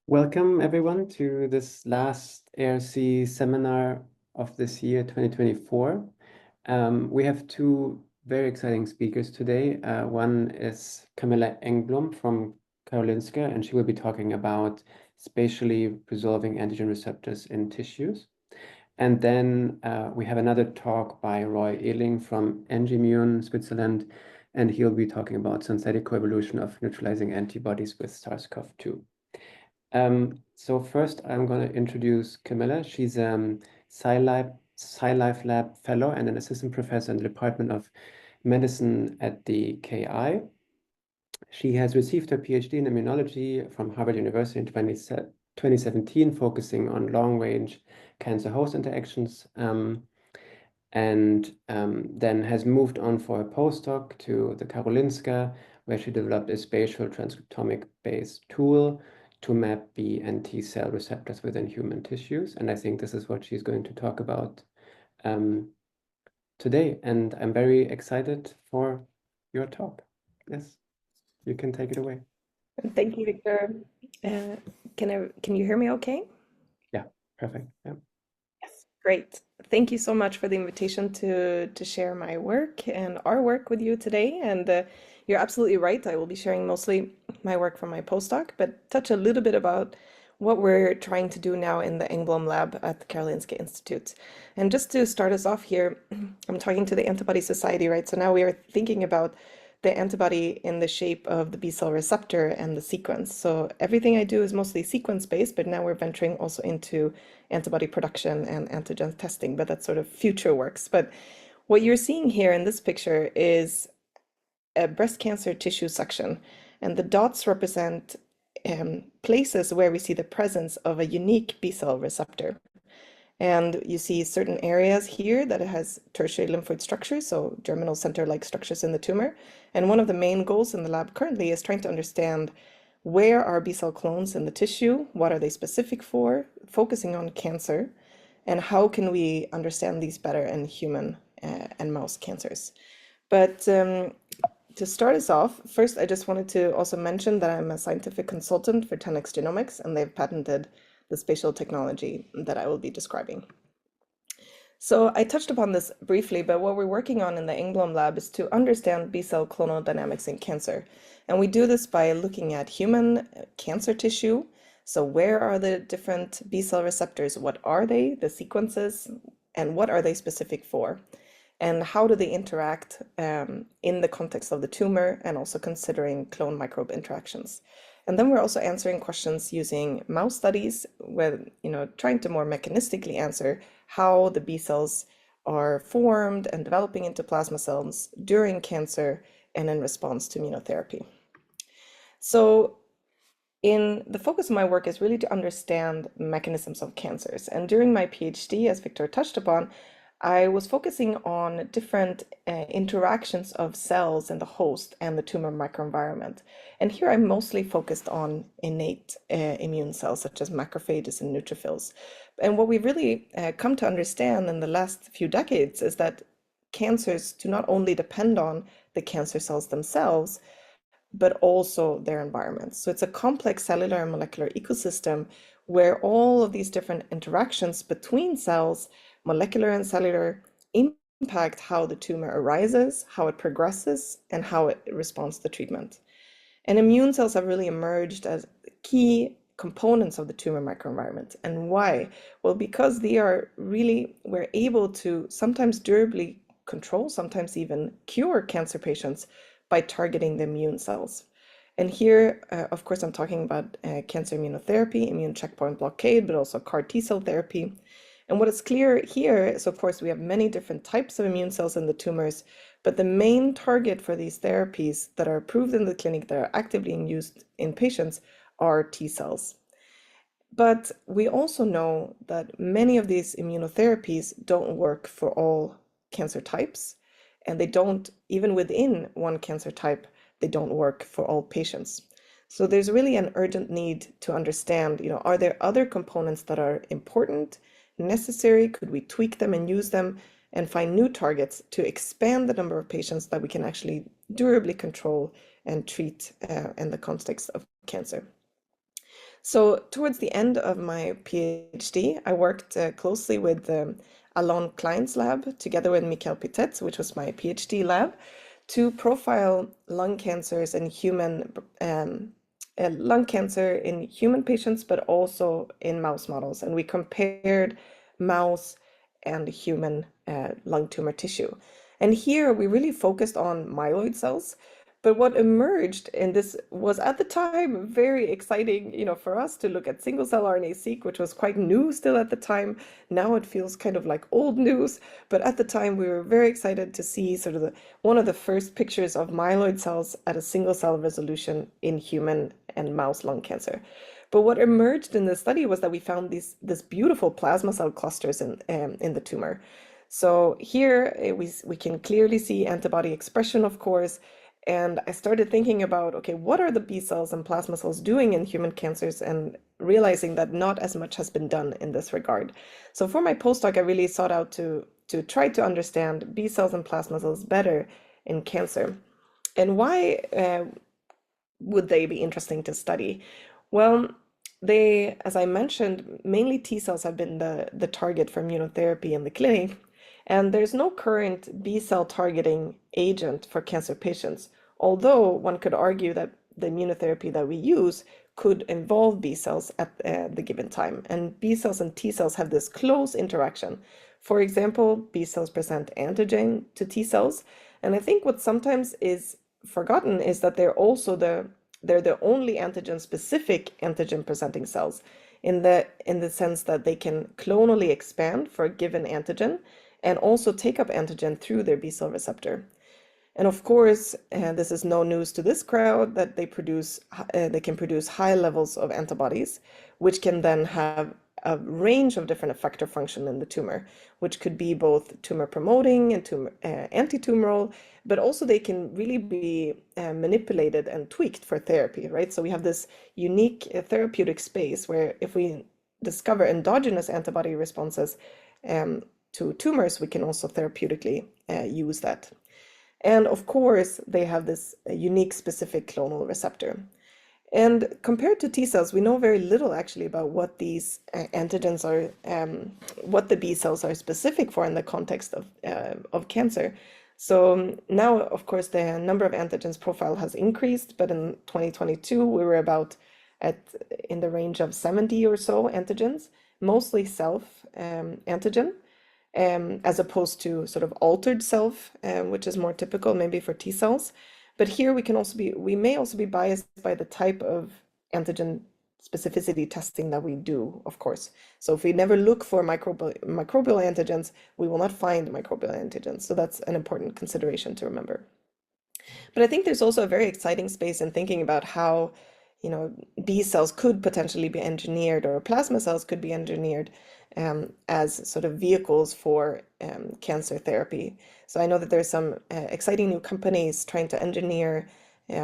Welcome everyone to this last AIRR-C seminar of this year, 2024. We have two very exciting speakers today. One is Camilla Engblom from Karolinska, and she will be talking about spatially resolving antigen receptors in tissues. And then we have another talk by Roy Ehling from Engimune, Switzerland, and he'll be talking about synthetic coevolution of neutralizing antibodies with SARS-CoV-2. So first, I'm going to introduce Camilla. She's a SciLifeLab fellow and an assistant professor in the Department of Medicine at the KI. She has received her PhD in immunology from Harvard University in 2017, focusing on long-range cancer host interactions, and then has moved on for a postdoc to the Karolinska, where she developed a spatial transcriptomic-based tool to map B and T cell receptors within human tissues. And I think this is what she's going to talk about today. And I'm very excited for your talk. Yes, you can take it away. Thank you, Victor. Can you hear me okay? Yeah, perfect. Yeah. Yes, great. Thank you so much for the invitation to share my work and our work with you today. And you're absolutely right. I will be sharing mostly my work from my postdoc, but touch a little bit about what we're trying to do now in the Engblom lab at the Karolinska Institute. And just to start us off here, I'm talking to the Antibody Society, right? So now we are thinking about the antibody in the shape of the B cell receptor and the sequence. So everything I do is mostly sequence-based, but now we're venturing also into antibody production and antigen testing, but that's sort of future works. But what you're seeing here in this picture is a breast cancer tissue section, and the dots represent places where we see the presence of a unique B cell receptor. And you see certain areas here that it has tertiary lymphoid structures, so germinal center-like structures in the tumor. And one of the main goals in the lab currently is trying to understand where are B cell clones in the tissue, what are they specific for, focusing on cancer, and how can we understand these better in human and mouse cancers. But to start us off, first I just wanted to also mention that I'm a scientific consultant for 10x Genomics, and they've patented the spatial technology that I will be describing. So I touched upon this briefly, but what we're working on in the Engblom lab is to understand B cell clonal dynamics in cancer. And we do this by looking at human cancer tissue. So where are the different B cell receptors? What are they, the sequences, and what are they specific for? And how do they interact in the context of the tumor, and also considering clone microbe interactions. And then we're also answering questions using mouse studies, where, trying to more mechanistically answer how the B cells are formed and developing into plasma cells during cancer and in response to immunotherapy. So the focus of my work is really to understand mechanisms of cancers. And during my PhD, as Victor touched upon, I was focusing on different interactions of cells and the host and the tumor microenvironment. And here I'm mostly focused on innate immune cells, such as macrophages and neutrophils. And what we've really come to understand in the last few decades is that cancers do not only depend on the cancer cells themselves, but also their environments. So it's a complex cellular and molecular ecosystem where all of these different interactions between cells, molecular and cellular, impact how the tumor arises, how it progresses, and how it responds to treatment. And immune cells have really emerged as key components of the tumor microenvironment. And why? Well, because we're able to sometimes durably control, sometimes even cure cancer patients by targeting the immune cells. And here, of course, I'm talking about cancer immunotherapy, immune checkpoint blockade, but also CAR T cell therapy. And what is clear here is, of course, we have many different types of immune cells in the tumors, but the main target for these therapies that are approved in the clinic, that are actively used in patients, are T cells. But we also know that many of these immunotherapies don't work for all cancer types, and they don't, even within one cancer type, they don't work for all patients. So there's really an urgent need to understand, are there other components that are important, necessary? Could we tweak them and use them and find new targets to expand the number of patients that we can actually durably control and treat in the context of cancer? So towards the end of my PhD, I worked closely with Alon Klein's lab together with Michael Pitet, which was my PhD lab, to profile lung cancers in lung cancer in human patients, but also in mouse models. And we compared mouse and human lung tumor tissue. And here we really focused on myeloid cells. But what emerged in this was at the time very exciting, for us to look at single cell RNA-seq, which was quite new still at the time. Now it feels kind of like old news, but at the time we were very excited to see sort of one of the first pictures of myeloid cells at a single cell resolution in human and mouse lung cancer. But what emerged in the study was that we found this beautiful plasma cell clusters in the tumor. So here we can clearly see antibody expression, of course. And I started thinking about, okay, what are the B cells and plasma cells doing in human cancers, and realizing that not as much has been done in this regard. So for my postdoc, I really sought out to try to understand B cells and plasma cells better in cancer. And why would they be interesting to study? Well, they, as I mentioned, mainly T cells have been the target for immunotherapy in the clinic. And there's no current B cell targeting agent for cancer patients, although one could argue that the immunotherapy that we use could involve B cells at the given time. And B cells and T cells have this close interaction. For example, B cells present antigen to T cells. And I think what sometimes is forgotten is that they're the only antigen-specific antigen-presenting cells in the sense that they can clonally expand for a given antigen and also take up antigen through their B cell receptor. And of course, this is no news to this crowd that they can produce high levels of antibodies, which can then have a range of different effector function in the tumor, which could be both tumor promoting and anti-tumoral, but also they can really be manipulated and tweaked for therapy, right? So we have this unique therapeutic space where if we discover endogenous antibody responses to tumors, we can also therapeutically use that. And of course, they have this unique specific clonal receptor. And compared to T cells, we know very little actually about what these antigens are, what the B cells are specific for in the context of cancer. So now, of course, the number of antigens profile has increased, but in 2022, we were about in the range of 70 or so antigens, mostly self antigen. As opposed to sort of altered self, which is more typical maybe for T cells. But here we may also be biased by the type of antigen specificity testing that we do, of course. So if we never look for microbial antigens, we will not find microbial antigens. So that's an important consideration to remember. But I think there's also a very exciting space in thinking about how, B cells could potentially be engineered, or plasma cells could be engineered as sort of vehicles for cancer therapy. So I know that there's some exciting new companies trying to engineer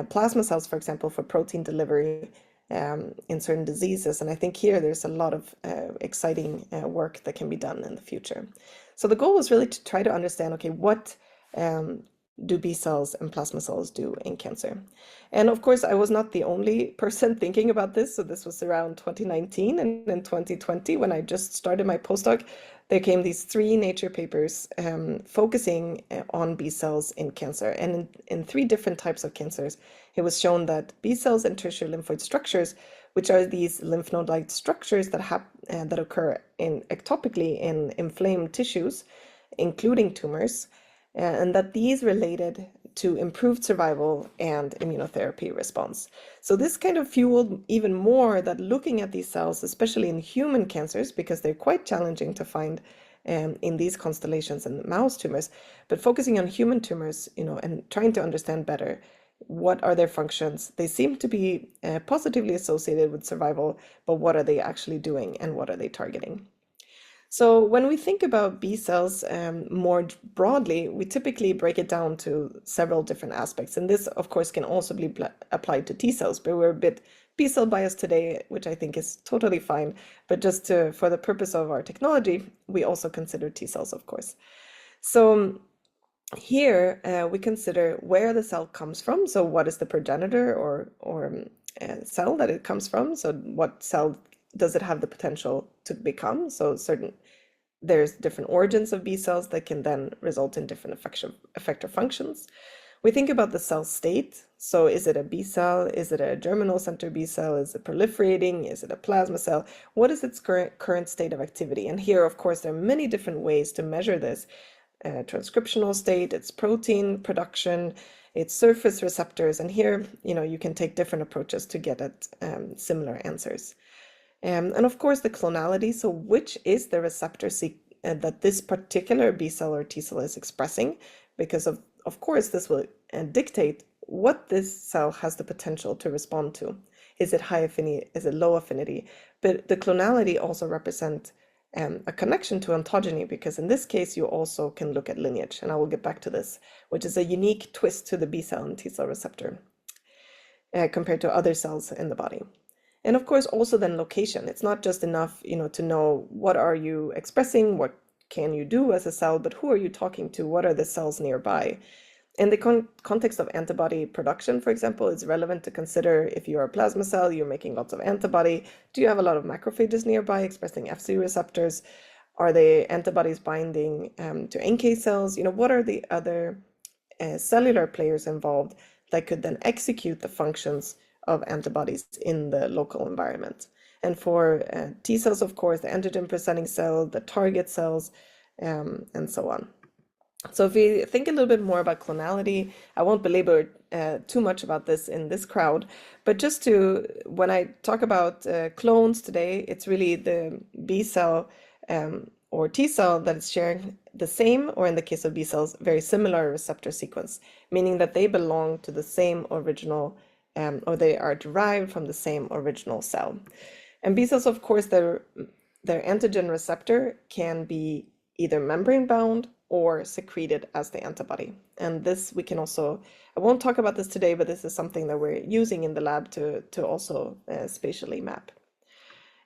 plasma cells, for example, for protein delivery in certain diseases. And I think here there's a lot of exciting work that can be done in the future. So the goal was really to try to understand, okay, what do B cells and plasma cells do in cancer? And of course, I was not the only person thinking about this. So this was around 2019, and in 2020, when I just started my postdoc, there came these 3 Nature papers focusing on B cells in cancer. And in 3 different types of cancers, it was shown that B cells and tertiary lymphoid structures, which are these lymph node-like structures that occur ectopically in inflamed tissues, including tumors, and that these related to improved survival and immunotherapy response. So this kind of fueled even more that looking at these cells, especially in human cancers, because they're quite challenging to find in these constellations in mouse tumors, but focusing on human tumors, and trying to understand better what are their functions. They seem to be positively associated with survival, but what are they actually doing and what are they targeting? So when we think about B cells more broadly, we typically break it down to several different aspects. And this, of course, can also be applied to T cells, but we're a bit B cell biased today, which I think is totally fine. But just for the purpose of our technology, we also consider T cells, of course. So here we consider where the cell comes from. So what is the progenitor or cell that it comes from. So what cell does it have the potential to become? So there's different origins of B cells that can then result in different effector functions. We think about the cell state. So is it a B cell? Is it a germinal center B cell? Is it proliferating? Is it a plasma cell? What is its current state of activity? And here, of course, there are many different ways to measure this. Transcriptional state, its protein production, its surface receptors. And here, you can take different approaches to get at similar answers. And of course, the clonality. So which is the receptor that this particular B cell or T cell is expressing? Because of course, this will dictate what this cell has the potential to respond to. Is it high affinity? Is it low affinity? But the clonality also represents a connection to ontogeny, because in this case, you also can look at lineage. And I will get back to this, which is a unique twist to the B cell and T cell receptor compared to other cells in the body. And of course, also then location. It's not just enough, to know what are you expressing, what can you do as a cell, but who are you talking to? What are the cells nearby? In the context of antibody production, for example, it's relevant to consider if you're a plasma cell, you're making lots of antibody. Do you have a lot of macrophages nearby expressing Fc receptors? Are the antibodies binding to NK cells? What are the other cellular players involved that could then execute the functions of antibodies in the local environment? And for T cells, of course, the antigen-presenting cell, the target cells, and so on. So if we think a little bit more about clonality, I won't belabor too much about this in this crowd, but just when I talk about clones today, it's really the B cell or T cell that is sharing the same, or in the case of B cells, very similar receptor sequence, meaning that they belong to the same original, or they are derived from the same original cell. And B cells, of course, their antigen receptor can be either membrane bound or secreted as the antibody. And this we can also, I won't talk about this today, but this is something that we're using in the lab to also spatially map.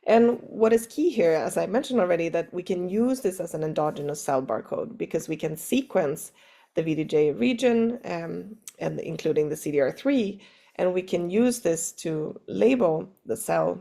And what is key here, as I mentioned already, that we can use this as an endogenous cell barcode, because we can sequence the VDJ region and including the CDR3, and we can use this to label the cell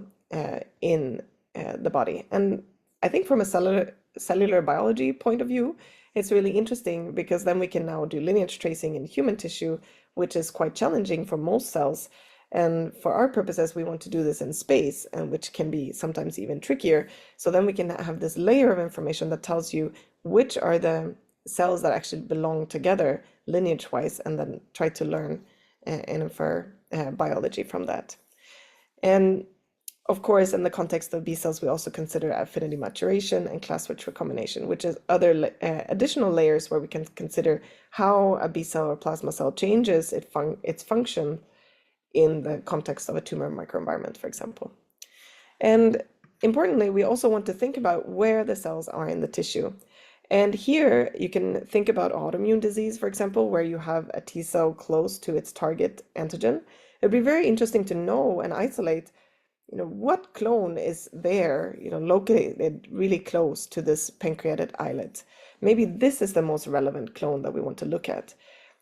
in the body. And I think from a cellular biology point of view, it's really interesting, because then we can now do lineage tracing in human tissue, which is quite challenging for most cells. And for our purposes, we want to do this in space, and which can be sometimes even trickier. So then we can have this layer of information that tells you which are the cells that actually belong together lineage-wise, and then try to learn and infer biology from that. And of course, in the context of B cells, we also consider affinity maturation and class switch recombination, which is other additional layers where we can consider how a B cell or plasma cell changes its function in the context of a tumor microenvironment, for example. And importantly, we also want to think about where the cells are in the tissue. And here you can think about autoimmune disease, for example, where you have a T cell close to its target antigen. It'd be very interesting to know and isolate what clone is there, located really close to this pancreatic islet. Maybe this is the most relevant clone that we want to look at.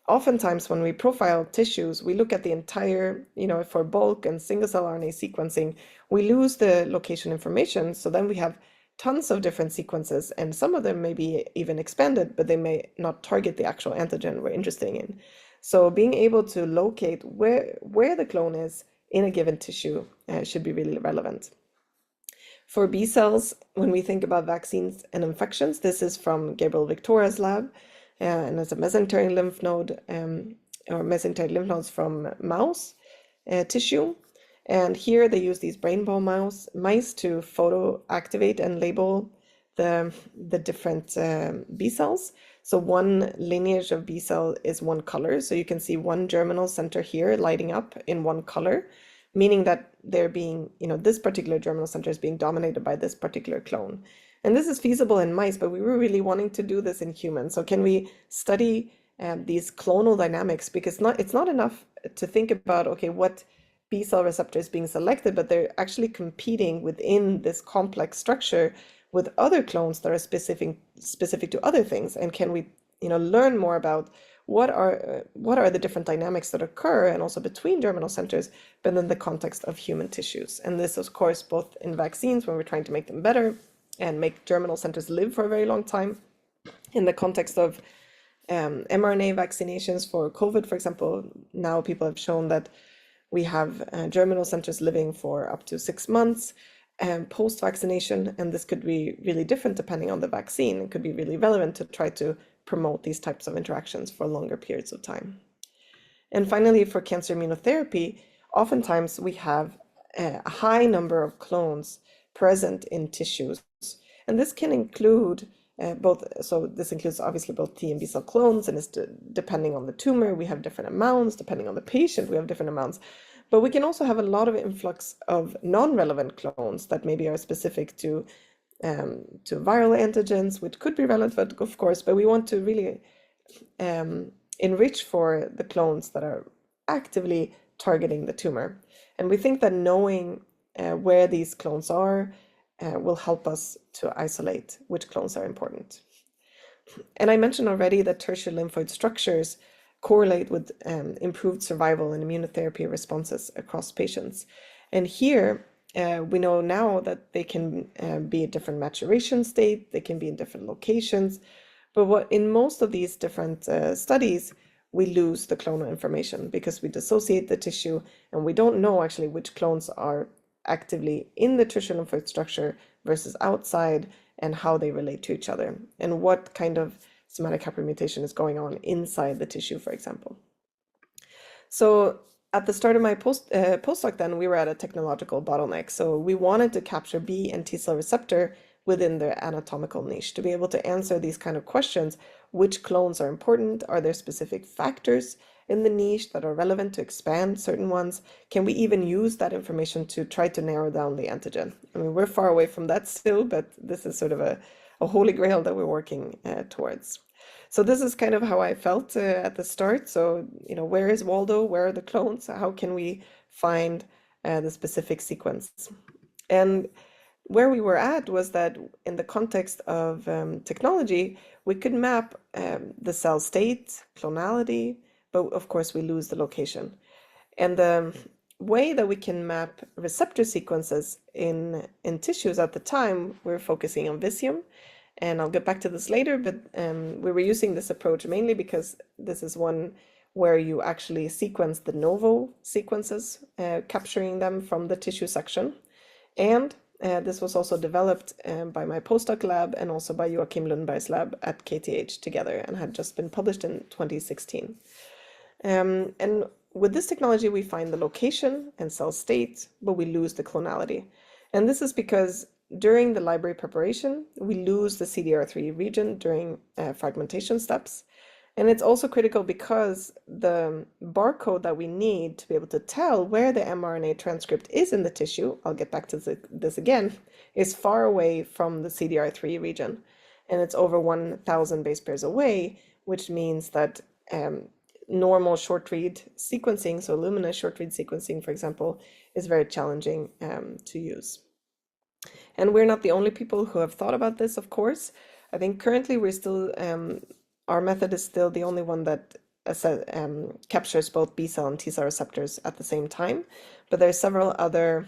Oftentimes, when we profile tissues, we look at the entire, for bulk and single cell RNA sequencing, we lose the location information. So then we have tons of different sequences, and some of them may be even expanded, but they may not target the actual antigen we're interested in. So being able to locate where the clone is in a given tissue should be really relevant. For B cells, when we think about vaccines and infections, this is from Gabriel Victoria's lab, and it's a mesenteric lymph node, or mesenteric lymph nodes from mouse tissue. And here they use these brain ball mice to photo activate and label the different B cells. So one lineage of B cell is one color. So you can see one germinal center here lighting up in one color, meaning that they're being, this particular germinal center is being dominated by this particular clone. And this is feasible in mice, but we were really wanting to do this in humans. So can we study these clonal dynamics? Because it's not enough to think about, okay, what B cell receptor is being selected, but they're actually competing within this complex structure with other clones that are specific to other things. And can we learn more about what are the different dynamics that occur, and also between germinal centers, but in the context of human tissues. And this, of course, both in vaccines, when we're trying to make them better and make germinal centers live for a very long time, in the context of mRNA vaccinations for COVID, for example. Now people have shown that we have germinal centers living for up to 6 months post-vaccination, and this could be really different depending on the vaccine. It could be really relevant to try to promote these types of interactions for longer periods of time. And finally, for cancer immunotherapy, oftentimes we have a high number of clones present in tissues, and this can include this includes obviously both T and B cell clones, and it's depending on the tumor, we have different amounts, depending on the patient, we have different amounts. But we can also have a lot of influx of non-relevant clones that maybe are specific to viral antigens, which could be relevant, of course, but we want to really enrich for the clones that are actively targeting the tumor. And we think that knowing where these clones are will help us to isolate which clones are important. And I mentioned already that tertiary lymphoid structures correlate with improved survival and immunotherapy responses across patients. And here, we know now that they can be at different maturation state, they can be in different locations, but in most of these different studies, we lose the clonal information because we dissociate the tissue and we don't know actually which clones are actively in the tertiary lymphoid structure versus outside, and how they relate to each other, and what kind of somatic hypermutation is going on inside the tissue, for example. So at the start of my postdoc then, we were at a technological bottleneck. So we wanted to capture B and T cell receptor within their anatomical niche to be able to answer these kind of questions. Which clones are important? Are there specific factors in the niche that are relevant to expand certain ones? Can we even use that information to try to narrow down the antigen? I mean, we're far away from that still, but this is sort of a holy grail that we're working towards. So this is kind of how I felt at the start. So, where is Waldo? Where are the clones? How can we find the specific sequence? And where we were at was that in the context of technology, we could map the cell state, clonality, but of course we lose the location. And the way that we can map receptor sequences in tissues at the time, we're focusing on Visium. And I'll get back to this later, but we were using this approach mainly because this is one where you actually sequence de novo sequences, capturing them from the tissue section. And this was also developed by my postdoc lab and also by Joachim Lundberg's lab at KTH together, and had just been published in 2016. And with this technology, we find the location and cell state, but we lose the clonality. And this is because during the library preparation, we lose the CDR3 region during fragmentation steps. And it's also critical because the barcode that we need to be able to tell where the mRNA transcript is in the tissue, I'll get back to this again, is far away from the CDR3 region. And it's over 1,000 base pairs away, which means that normal short read sequencing, so Illumina short read sequencing, for example, is very challenging to use. And we're not the only people who have thought about this, of course. I think currently we're still, our method is still the only one that captures both B cell and T cell receptors at the same time. But there are several other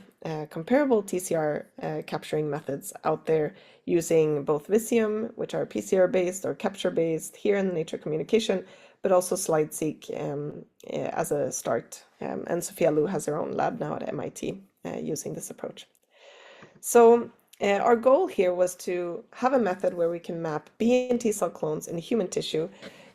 comparable TCR capturing methods out there using both Visium, which are PCR based or capture based here in Nature Communication, but also SlideSeq as a start. And Sophia Liu has her own lab now at MIT using this approach. So our goal here was to have a method where we can map B and T cell clones in human tissue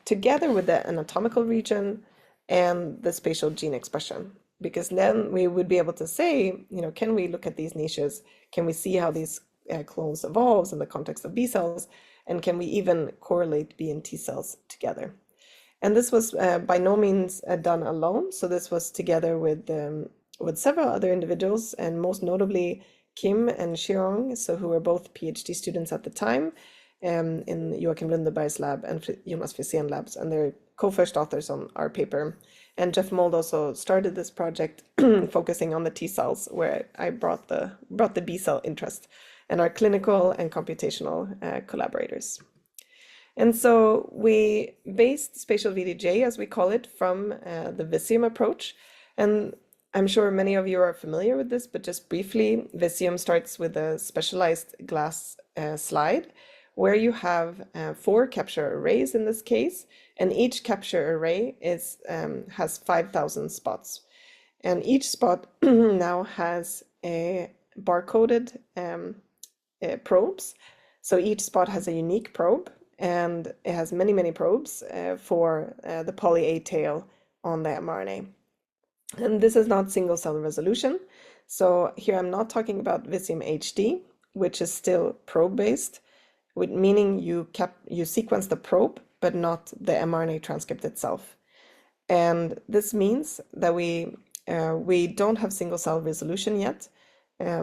together with the anatomical region and the spatial gene expression, because then we would be able to say, can we look at these niches? Can we see how these clones evolves in the context of B cells? And can we even correlate B and T cells together? And this was by no means done alone. So this was together with several other individuals, and most notably Kim and Xiong, who were both PhD students at the time in Joachim Lundberg's lab and Jonas Frisén labs, and they're co-first authors on our paper. And Jeff Mold also started this project focusing on the T cells, where I brought the B cell interest, and our clinical and computational collaborators. And so we based spatial VDJ, as we call it, from the Visium approach. And I'm sure many of you are familiar with this, but just briefly, Visium starts with a specialized glass slide where you have 4 capture arrays in this case, and each capture array has 5,000 spots. And each spot now has a barcoded probes. So each spot has a unique probe, and it has many, many probes for the poly A tail on the mRNA. And this is not single cell resolution. So here I'm not talking about Visium HD, which is still probe based, meaning you sequence the probe, but not the mRNA transcript itself. And this means that we don't have single cell resolution yet,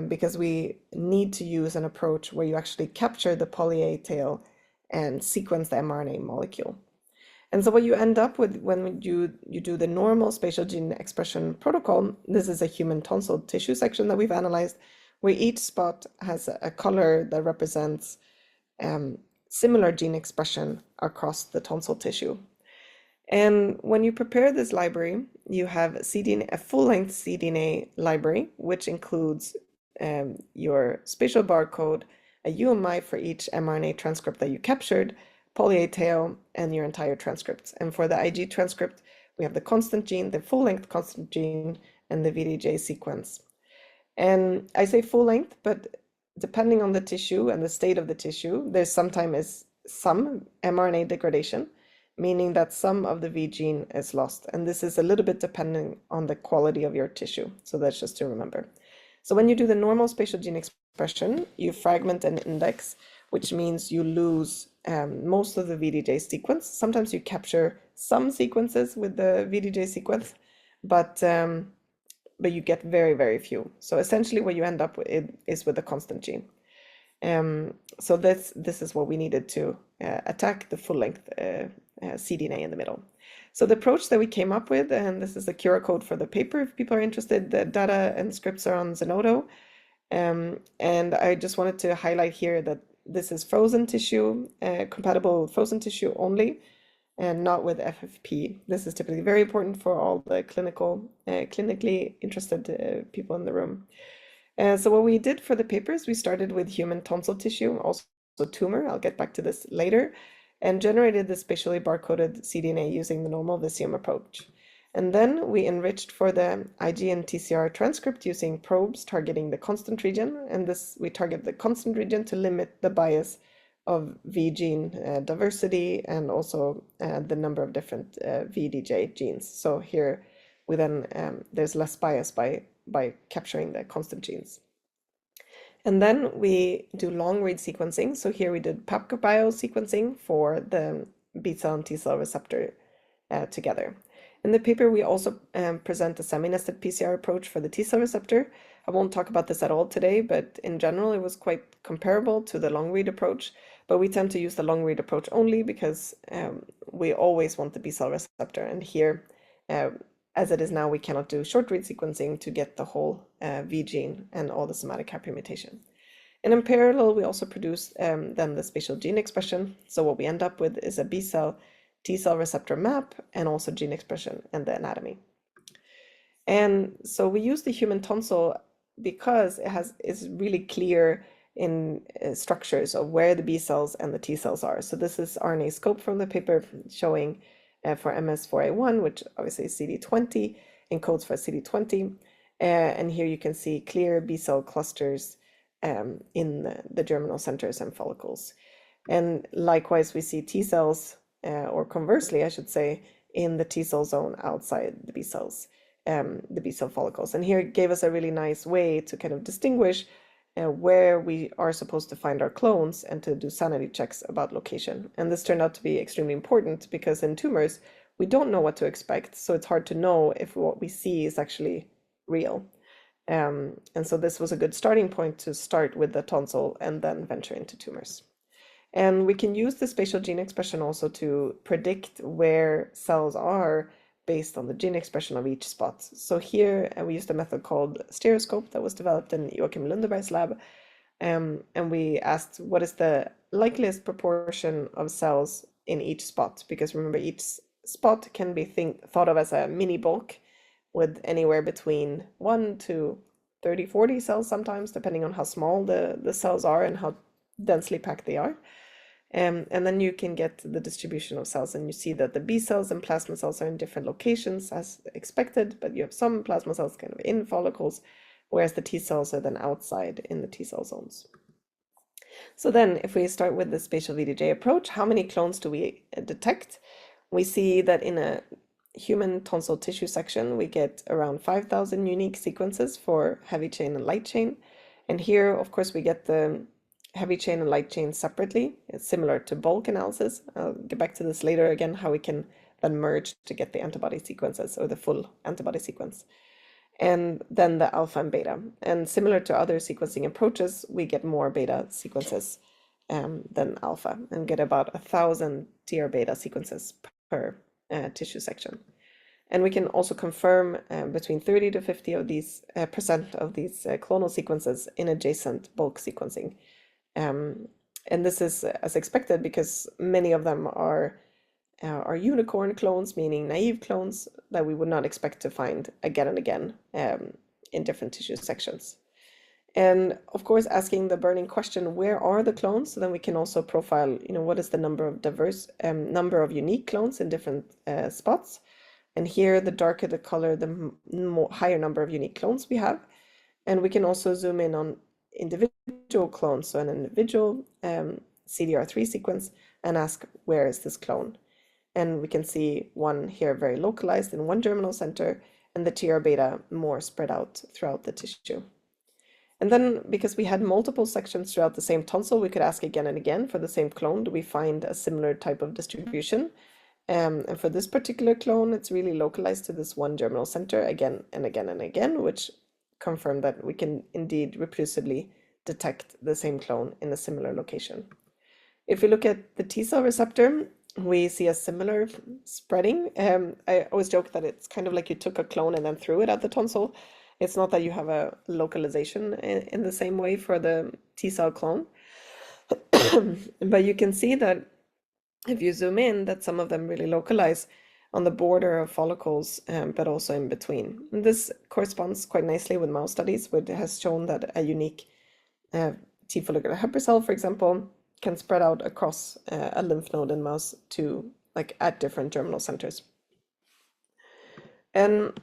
because we need to use an approach where you actually capture the poly A tail and sequence the mRNA molecule. And so what you end up with when you do the normal spatial gene expression protocol, this is a human tonsil tissue section that we've analyzed, where each spot has a color that represents similar gene expression across the tonsil tissue. And when you prepare this library, you have a full-length cDNA library, which includes your spatial barcode, a UMI for each mRNA transcript that you captured, poly A tail, and your entire transcripts. And for the IG transcript, we have the constant gene, the full-length constant gene, and the VDJ sequence. And I say full-length, but depending on the tissue and the state of the tissue, there's sometimes some mRNA degradation, meaning that some of the V gene is lost. And this is a little bit depending on the quality of your tissue. So that's just to remember. So when you do the normal spatial gene expression, you fragment an index, which means you lose most of the VDJ sequence. Sometimes you capture some sequences with the VDJ sequence, but you get very, very few. So essentially what you end up with is with a constant gene. So this is what we needed to attack the full-length cDNA in the middle. So the approach that we came up with, and this is the QR code for the paper if people are interested, the data and scripts are on Zenodo. And I just wanted to highlight here that this is frozen tissue, compatible with frozen tissue only, and not with FFP. This is typically very important for all the clinically interested people in the room. So what we did for the papers, we started with human tonsil tissue, also tumor, I'll get back to this later, and generated the spatially barcoded cDNA using the normal Visium approach. And then we enriched for the IG and TCR transcript using probes targeting the constant region, and we target the constant region to limit the bias of V gene diversity and also the number of different VDJ genes. So here we then there's less bias by capturing the constant genes. And then we do long read sequencing. So here we did PAPCA sequencing for the B cell and T cell receptor together. In the paper, we also present a semi-nested PCR approach for the T cell receptor. I won't talk about this at all today, but in general, it was quite comparable to the long read approach. But we tend to use the long read approach only because we always want the B cell receptor. And here, as it is now, we cannot do short read sequencing to get the whole V gene and all the somatic hypermutation. And in parallel, we also produce then the spatial gene expression. So what we end up with is a B cell T cell receptor map and also gene expression and the anatomy. And so we use the human tonsil because it's really clear in structures of where the B cells and the T cells are. So this is RNA scope from the paper showing for MS4A1, which obviously is CD20, encodes for CD20. And here you can see clear B cell clusters in the germinal centers and follicles. And likewise, we see T cells, or conversely, I should say, in the T cell zone outside the B cells, the B cell follicles. And here it gave us a really nice way to kind of distinguish where we are supposed to find our clones and to do sanity checks about location. And this turned out to be extremely important because in tumors, we don't know what to expect. So it's hard to know if what we see is actually real. And so this was a good starting point to start with the tonsil and then venture into tumors. And we can use the spatial gene expression also to predict where cells are based on the gene expression of each spot. So here we used a method called stereoscope that was developed in Joachim Lundeberg's lab. And we asked what is the likeliest proportion of cells in each spot, because remember, each spot can be thought of as a mini bulk with anywhere between 1 to 30, 40 cells sometimes, depending on how small the cells are and how densely packed they are. And then you can get the distribution of cells, and you see that the B cells and plasma cells are in different locations as expected, but you have some plasma cells kind of in follicles, whereas the T cells are then outside in the T cell zones. So then if we start with the spatial VDJ approach, how many clones do we detect? We see that in a human tonsil tissue section, we get around 5,000 unique sequences for heavy chain and light chain. And here, of course, we get the heavy chain and light chain separately. It's similar to bulk analysis. I'll get back to this later again, how we can then merge to get the antibody sequences or the full antibody sequence. And then the alpha and beta. And similar to other sequencing approaches, we get more beta sequences than alpha, and get about 1,000 TR beta sequences per tissue section. And we can also confirm between 30 to 50 of these percent of these clonal sequences in adjacent bulk sequencing. And this is as expected, because many of them are unicorn clones, meaning naive clones that we would not expect to find again and again in different tissue sections. And of course, asking the burning question, where are the clones? So then we can also profile, what is the number of unique clones in different spots. And here, the darker the color, the higher number of unique clones we have. And we can also zoom in on individual clones, so an individual CDR3 sequence, and ask, where is this clone? And we can see one here very localized in one germinal center, and the TR beta more spread out throughout the tissue. And then, because we had multiple sections throughout the same tonsil, we could ask again and again for the same clone, do we find a similar type of distribution? And for this particular clone, it's really localized to this one germinal center again and again and again, which confirmed that we can indeed reproducibly detect the same clone in a similar location. If we look at the T cell receptor, we see a similar spreading. I always joke that it's kind of like you took a clone and then threw it at the tonsil. It's not that you have a localization in the same way for the T cell clone. But you can see that if you zoom in, that some of them really localize on the border of follicles, but also in between. And this corresponds quite nicely with mouse studies, which has shown that a unique T follicular helper cell, for example, can spread out across a lymph node in mouse to at different germinal centers. And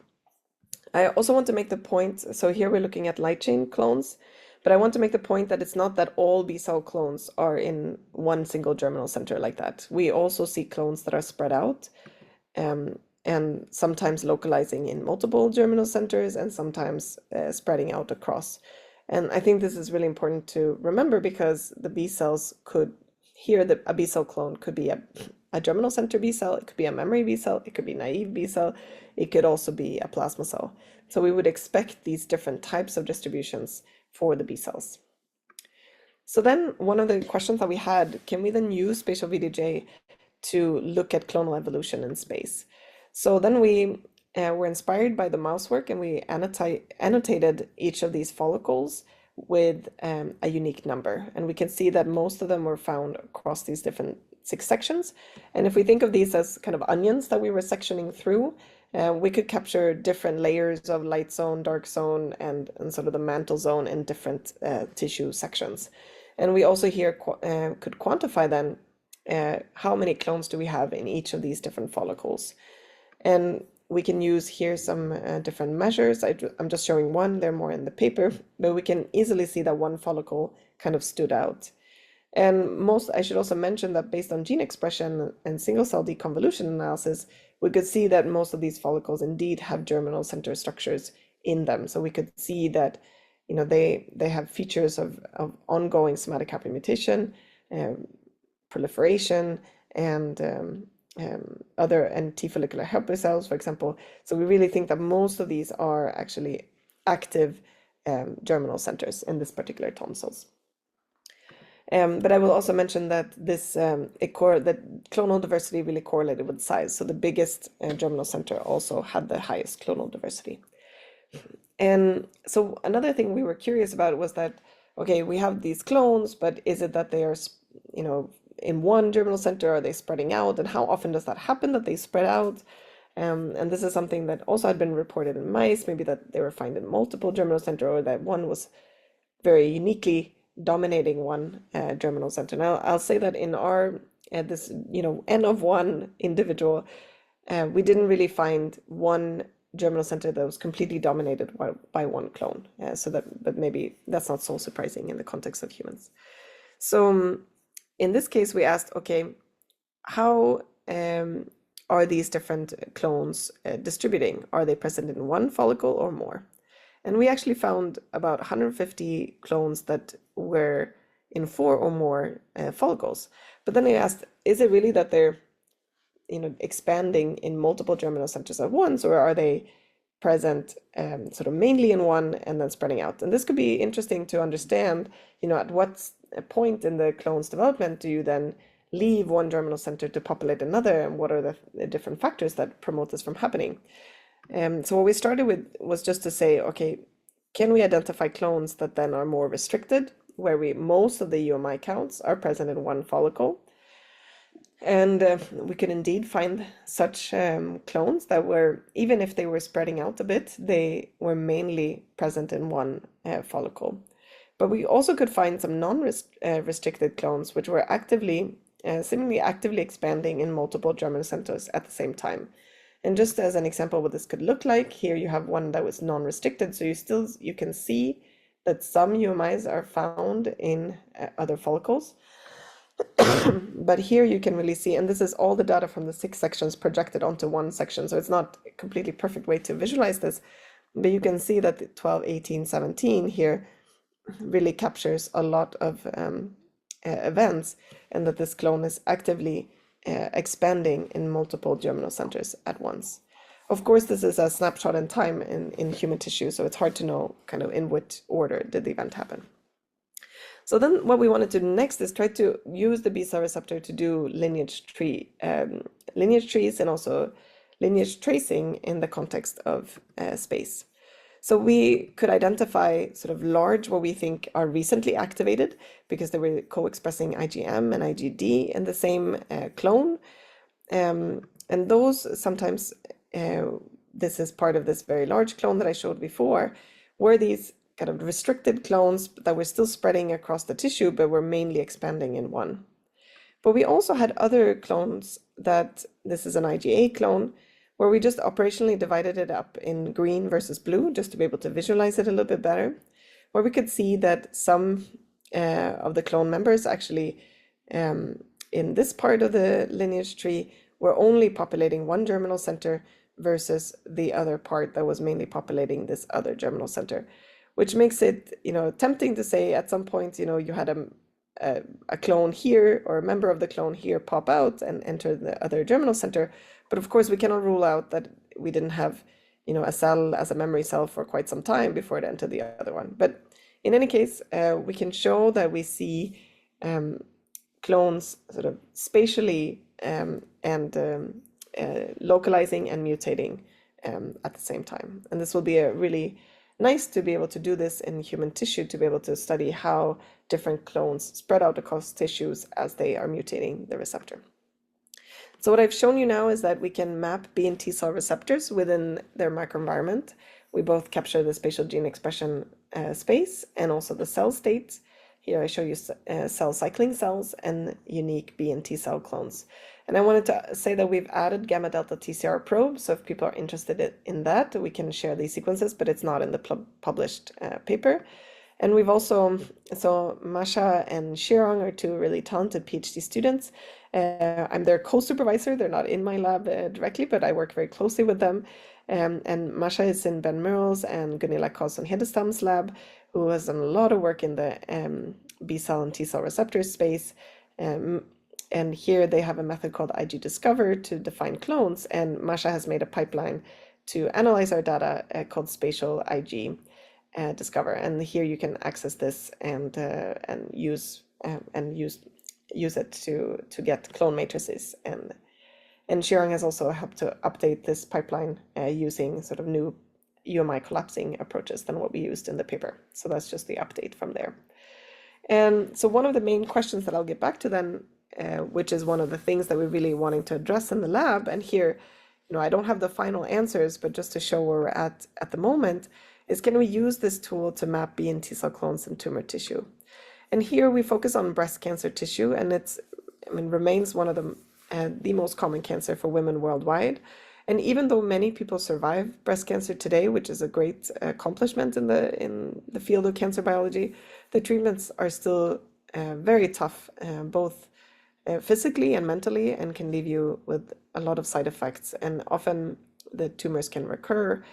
I also want to make the point, so here we're looking at light chain clones, but I want to make the point that it's not that all B cell clones are in one single germinal center like that. We also see clones that are spread out, and sometimes localizing in multiple germinal centers, and sometimes spreading out across. And I think this is really important to remember, because the B cells could, a B cell clone could be a germinal center B cell, it could be a memory B cell, it could be naive B cell, it could also be a plasma cell. So we would expect these different types of distributions for the B cells. So then one of the questions that we had, can we then use spatial VDJ to look at clonal evolution in space? So then we were inspired by the mouse work, and we annotated each of these follicles with a unique number. And we can see that most of them were found across these different 6 sections. And if we think of these as kind of onions that we were sectioning through, we could capture different layers of light zone, dark zone, and sort of the mantle zone in different tissue sections. And we also here could quantify then how many clones do we have in each of these different follicles. And we can use here some different measures. I'm just showing one, they're more in the paper, but we can easily see that one follicle kind of stood out. And I should also mention that based on gene expression and single cell deconvolution analysis, we could see that most of these follicles indeed have germinal center structures in them. So we could see that, they have features of ongoing somatic hypermutation, proliferation, and T follicular helper cells, for example. So we really think that most of these are actually active germinal centers in this particular tonsils. But I will also mention that that clonal diversity really correlated with size. So the biggest germinal center also had the highest clonal diversity. And so another thing we were curious about was that okay, we have these clones, but is it that they are, in one germinal center? Are they spreading out? And how often does that happen that they spread out? And this is something that also had been reported in mice, maybe that they were found in multiple germinal center, or that one was very uniquely dominating one germinal center. Now, I'll say that in our this n of one individual, we didn't really find one germinal center that was completely dominated by one clone. But maybe that's not so surprising in the context of humans. So in this case, we asked, okay, how are these different clones distributing? Are they present in one follicle or more? And we actually found about 150 clones that were in 4 or more follicles. But then I asked, is it really that they're expanding in multiple germinal centers at once, or are they present sort of mainly in one and then spreading out? And this could be interesting to understand, at what point in the clone's development do you then leave one germinal center to populate another, and what are the different factors that promote this from happening? So what we started with was just to say, okay, can we identify clones that then are more restricted, where most of the UMI counts are present in one follicle? And we could indeed find such clones that were, even if they were spreading out a bit, they were mainly present in one follicle. But we also could find some non-restricted clones, which were seemingly actively expanding in multiple germinal centers at the same time. And just as an example what this could look like, here you have one that was non-restricted, so you can see that some UMIs are found in other follicles. But here you can really see, and this is all the data from the 6 sections projected onto one section, so it's not a completely perfect way to visualize this, but you can see that the 12, 18, 17 here really captures a lot of events, and that this clone is actively expanding in multiple germinal centers at once. Of course, this is a snapshot in time in human tissue, so it's hard to know kind of in what order did the event happen. So then what we wanted to do next is try to use the B-cell receptor to do lineage trees and also lineage tracing in the context of space. So we could identify sort of large, what we think are recently activated, because they were co-expressing IgM and IgD in the same clone. And those sometimes, this is part of this very large clone that I showed before, were these kind of restricted clones that were still spreading across the tissue, but were mainly expanding in one. But we also had other clones that, this is an IgA clone, where we just operationally divided it up in green versus blue, just to be able to visualize it a little bit better, where we could see that some of the clone members actually, in this part of the lineage tree, were only populating one germinal center versus the other part that was mainly populating this other germinal center, which makes it, tempting to say at some point, you had a clone here or a member of the clone here pop out and enter the other germinal center. But of course, we cannot rule out that we didn't have, a cell as a memory cell for quite some time before it entered the other one. But in any case, we can show that we see clones sort of spatially and localizing and mutating at the same time. And this will be a really nice to be able to do this in human tissue, to be able to study how different clones spread out across tissues as they are mutating the receptor. So what I've shown you now is that we can map B and T cell receptors within their microenvironment. We both capture the spatial gene expression space and also the cell states. Here I show you cell cycling cells and unique B and T cell clones. And I wanted to say that we've added gamma delta TCR probe, so if people are interested in that, we can share these sequences, but it's not in the published paper. And we've also, so Masha and Shirong are 2 really talented PhD students. I'm their co-supervisor. They're not in my lab directly, but I work very closely with them. And Masha is in Ben Merle's and Gunilla Karlsson-Hedestam's lab, who has done a lot of work in the B-cell and T-cell receptor space. And here they have a method called IG Discover to define clones, and Masha has made a pipeline to analyze our data called Spatial IG Discover. And here you can access this and use it to get clone matrices. And Shirong has also helped to update this pipeline using sort of new UMI collapsing approaches than what we used in the paper. So that's just the update from there. And so one of the main questions that I'll get back to then, which is one of the things that we're really wanting to address in the lab, and here, I don't have the final answers, but just to show where we're at the moment, is can we use this tool to map B and T cell clones in tumor tissue? And here we focus on breast cancer tissue, and remains one of the most common cancer for women worldwide. And even though many people survive breast cancer today, which is a great accomplishment in the field of cancer biology, the treatments are still very tough, both physically and mentally, and can leave you with a lot of side effects. And often the tumors can recur.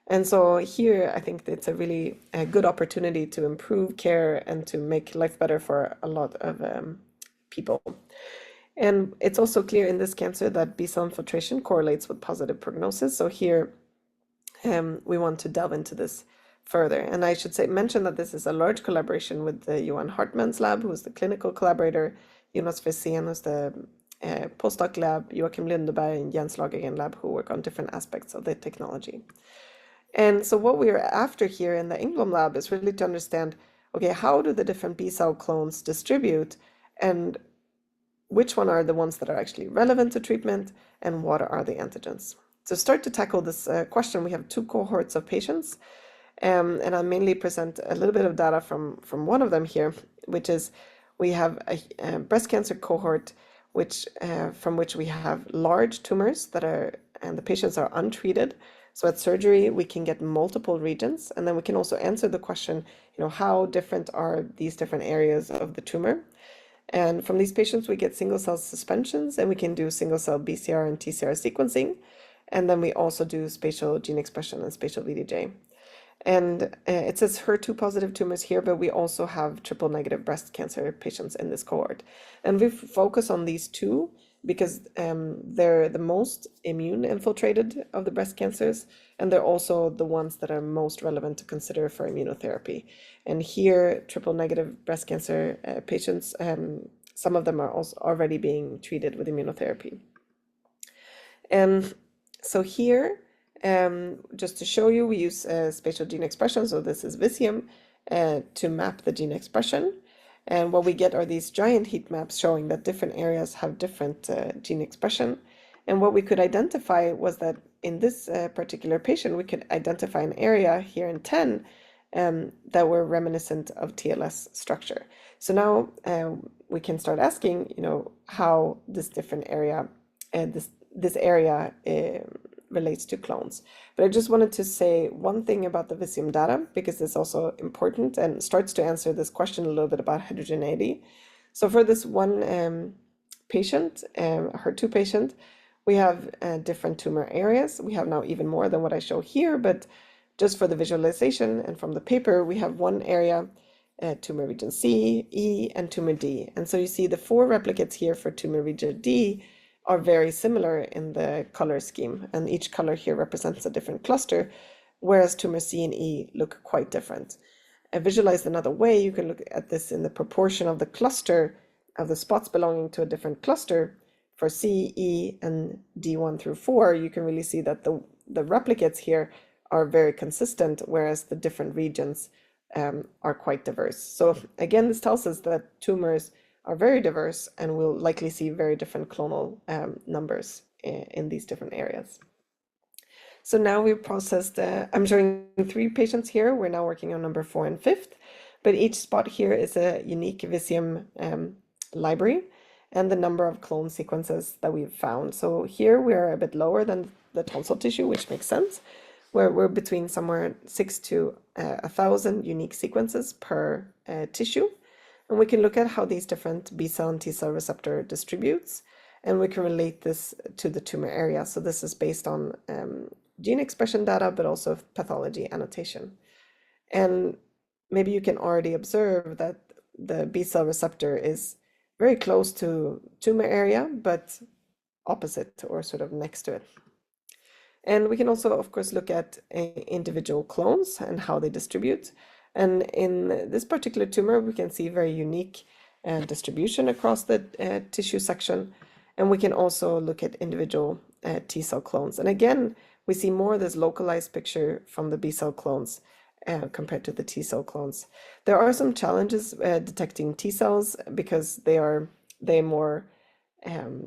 And so here, I think it's a really good opportunity to improve care and to make life better for a lot of people. And it's also clear in this cancer that B-cell infiltration correlates with positive prognosis. So here we want to delve into this further. And I should mention that this is a large collaboration with the Johan Hartmann's lab, who's the clinical collaborator, Jonas Versén, who's the postdoc lab, Joachim Lindeberg and Jens Lagergren lab, who work on different aspects of the technology. And so what we are after here in the Engblom lab is really to understand, okay, how do the different B-cell clones distribute, and which one are the ones that are actually relevant to treatment, and what are the antigens? To start to tackle this question, we have two cohorts of patients, and I'll mainly present a little bit of data from one of them here, which is we have a breast cancer cohort from which we have large tumors and the patients are untreated. So at surgery, we can get multiple regions, and then we can also answer the question, how different are these different areas of the tumor? And from these patients, we get single cell suspensions, and we can do single cell BCR and TCR sequencing. And then we also do spatial gene expression and spatial VDJ. And it says HER2 positive tumors here, but we also have triple negative breast cancer patients in this cohort. And we focus on these two because they're the most immune infiltrated of the breast cancers, and they're also the ones that are most relevant to consider for immunotherapy. And here, triple negative breast cancer patients, some of them are also already being treated with immunotherapy. And so here, just to show you, we use spatial gene expression. So this is Visium to map the gene expression. And what we get are these giant heat maps showing that different areas have different gene expression. And what we could identify was that in this particular patient, we could identify an area here in 10 that were reminiscent of TLS structure. So now we can start asking, how this different area, this area relates to clones. But I just wanted to say one thing about the Visium data, because it's also important and starts to answer this question a little bit about heterogeneity. So for this one patient, HER2 patient, we have different tumor areas. We have now even more than what I show here, but just for the visualization and from the paper, we have one area, tumor region C, E, and tumor D. And so you see the 4 replicates here for tumor region D are very similar in the color scheme, and each color here represents a different cluster, whereas tumor C and E look quite different. Visualized another way, you can look at this in the proportion of the cluster of the spots belonging to a different cluster. For C, E, and D1 through 4, you can really see that the replicates here are very consistent, whereas the different regions are quite diverse. So again, this tells us that tumors are very diverse, and we'll likely see very different clonal numbers in these different areas. So now we've processed, I'm showing 3 patients here. We're now working on number 4 and 5th, but each spot here is a unique Visium library and the number of clone sequences that we've found. So here we're a bit lower than the tonsil tissue, which makes sense, where we're between somewhere 6 to 1,000 unique sequences per tissue. And we can look at how these different B-cell and T-cell receptor distributes, and we can relate this to the tumor area. So this is based on gene expression data, but also pathology annotation. And maybe you can already observe that the B-cell receptor is very close to tumor area, but opposite or sort of next to it. And we can also, of course, look at individual clones and how they distribute. And in this particular tumor, we can see very unique distribution across the tissue section. And we can also look at individual T-cell clones. And again, we see more of this localized picture from the B-cell clones compared to the T cell clones. There are some challenges detecting T cells because they